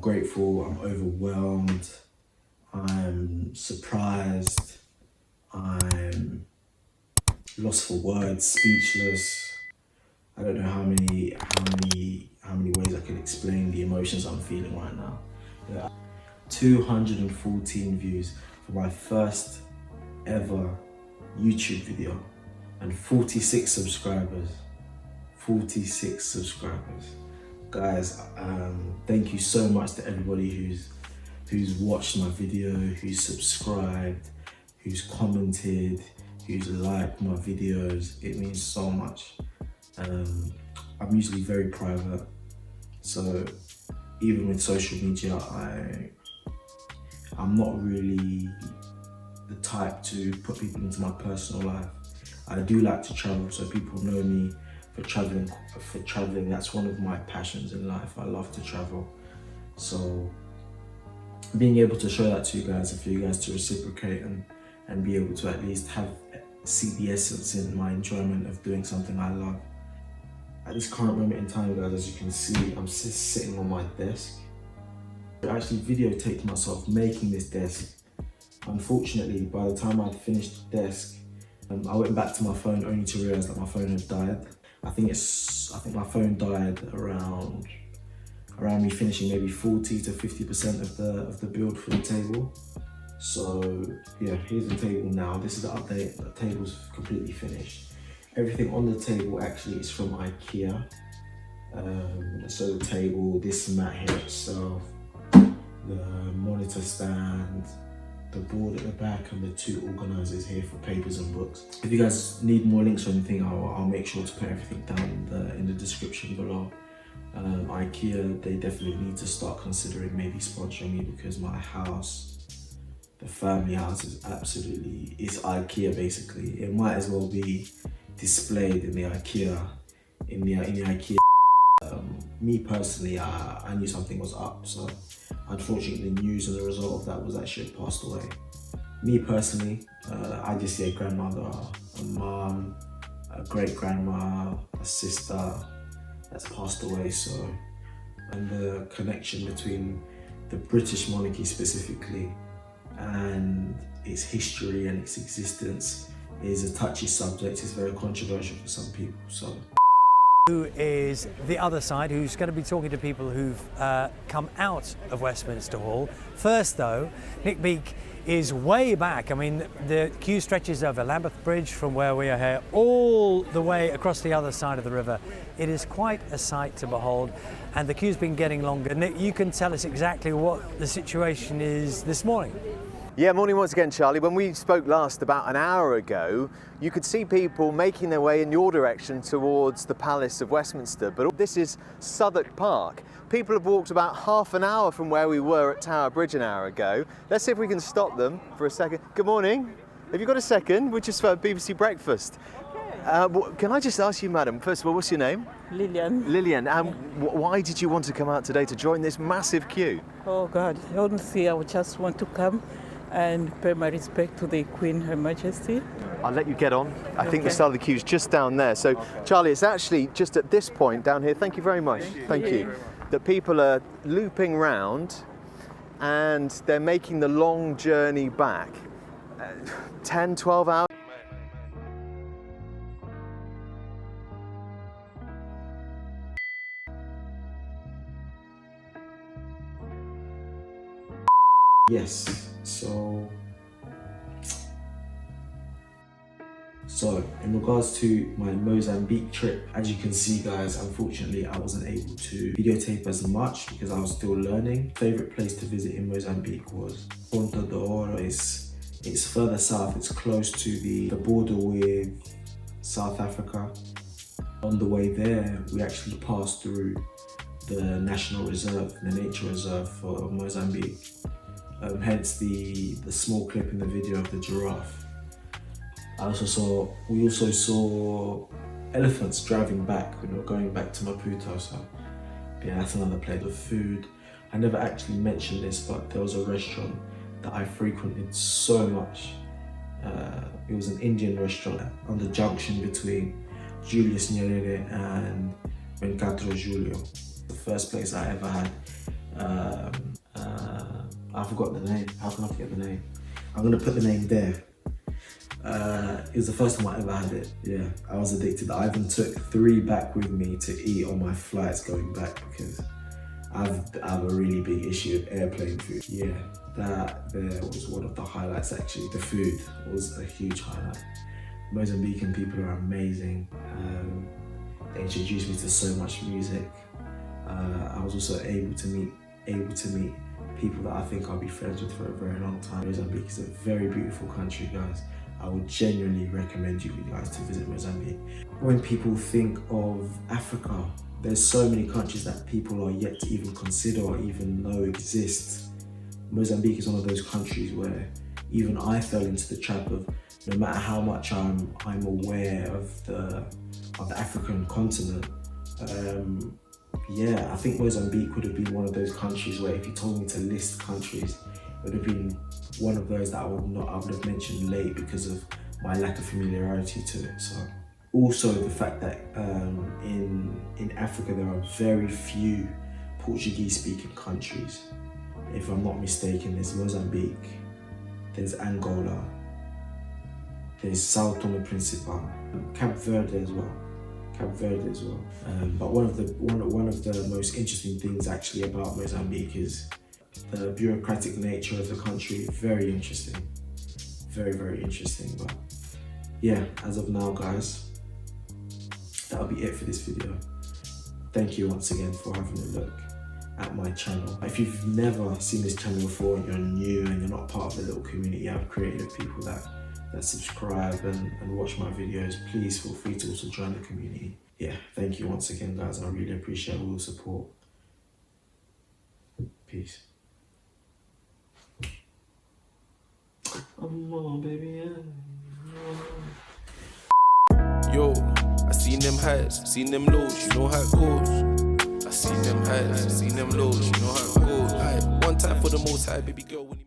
grateful, I'm overwhelmed, I'm surprised, I'm lost for words, speechless. I don't know how many ways I can explain the emotions I'm feeling right now. Yeah. 214 views for my first ever YouTube video and 46 subscribers. 46 subscribers. Guys, thank you so much to everybody who's watched my video, who's subscribed, who's commented, who's liked my videos. It means so much. I'm usually very private, so even with social media, I'm not really the type to put people into my personal life. I do like to travel, so people know me for traveling. That's one of my passions in life. I love to travel, so being able to show that to you guys, and for you guys to reciprocate and be able to at least see the essence in my enjoyment of doing something I love. At this current moment in time, guys, as you can see, I'm sitting on my desk. I actually videotaped myself making this desk. Unfortunately, by the time I'd finished the desk, I went back to my phone only to realise that my phone had died. I think my phone died around me finishing maybe 40 to 50% of the build for the table. So yeah, here's the table now. This is the update. The table's completely finished. Everything on the table actually is from Ikea. So the table, this mat here itself, the monitor stand, the board at the back, and the two organisers here for papers and books. If you guys need more links or anything, I'll make sure to put everything down in the description below. Ikea, they definitely need to start considering maybe sponsoring me, because my house, the family house, is Ikea basically. It might as well be displayed in the Ikea, me personally, I knew something was up, so unfortunately the news as a result of that was that she had passed away. Me personally, I just see a grandmother, a mum, a great grandma, a sister that's passed away, so, and the connection between the British monarchy specifically and its history and its existence is a touchy subject. It's very controversial for some people, so. Who is the other side, who's going to be talking to people who've come out of Westminster Hall. First though, Nick Beak is way back. I mean, the queue stretches over Lambeth Bridge from where we are here all the way across the other side of the river. It is quite a sight to behold, and the queue's been getting longer. Nick, you can tell us exactly what the situation is this morning. Yeah, morning once again, Charlie. When we spoke last about an hour ago, you could see people making their way in your direction towards the Palace of Westminster, but this is Southwark Park. People have walked about half an hour from where we were at Tower Bridge an hour ago. Let's see if we can stop them for a second. Good morning. Have you got a second? We're just for BBC breakfast. Can I just ask you, madam, first of all, what's your name? Lillian. Lillian, why did you want to come out today to join this massive queue? Oh God, honestly, I would just want to come and pay my respect to the Queen, Her Majesty. I'll let you get on. I think the start of the queue's just down there. So, Charlie, it's actually just at this point down here, thank you very much, thank you, that people are looping round and they're making the long journey back. 10, 12 hours. Yes, so in regards to my Mozambique trip, as you can see, guys, unfortunately I wasn't able to videotape as much because I was still learning. Favorite place to visit in Mozambique was Ponta de Oro. It's further south, it's close to the border with South Africa. On the way there, we actually passed through the National Reserve, the nature reserve for Mozambique. Hence the small clip in the video of the giraffe. We also saw elephants driving back when we were going back to Maputo, so yeah, that's another place of food. I never actually mentioned this, but there was a restaurant that I frequented so much. It was an Indian restaurant on the junction between Julius Nyerere and Venkatro Julio. The first place I ever had I forgot the name. How can I forget the name? I'm gonna put the name there. It was the first time I ever had it. Yeah, I was addicted. I even took 3 back with me to eat on my flights going back because I have a really big issue with airplane food. Yeah, that there was one of the highlights actually. The food was a huge highlight. Mozambican people are amazing. They introduced me to so much music. I was also able to meet people that I think I'll be friends with for a very long time. Mozambique is a very beautiful country, guys. I would genuinely recommend you guys to visit Mozambique. When people think of Africa, there's so many countries that people are yet to even consider or even know exist. Mozambique is one of those countries where even I fell into the trap of, no matter how much I'm aware of the African continent, yeah, I think Mozambique would have been one of those countries where if you told me to list countries, it would have been one of those that I would have mentioned late because of my lack of familiarity to it. So, also the fact that in Africa there are very few Portuguese-speaking countries. If I'm not mistaken, there's Mozambique, there's Angola, there's Sao Tome and Principe, Cape Verde as well. But one of the most interesting things actually about Mozambique is the bureaucratic nature of the country. Very interesting, very interesting. But yeah, as of now, guys, that'll be it for this video. Thank you once again for having a look at my channel. If you've never seen this channel before and you're new and you're not part of the little community I've created of people that subscribe and watch my videos, please feel free to also join the community. Yeah, thank you once again, guys. I really appreciate all the support. Peace. Come on, baby. Yo, I seen them highs, seen them lows, you know how it goes. I seen them highs, seen them lows, you know how it goes. Aye, one time for the most high, baby girl. When you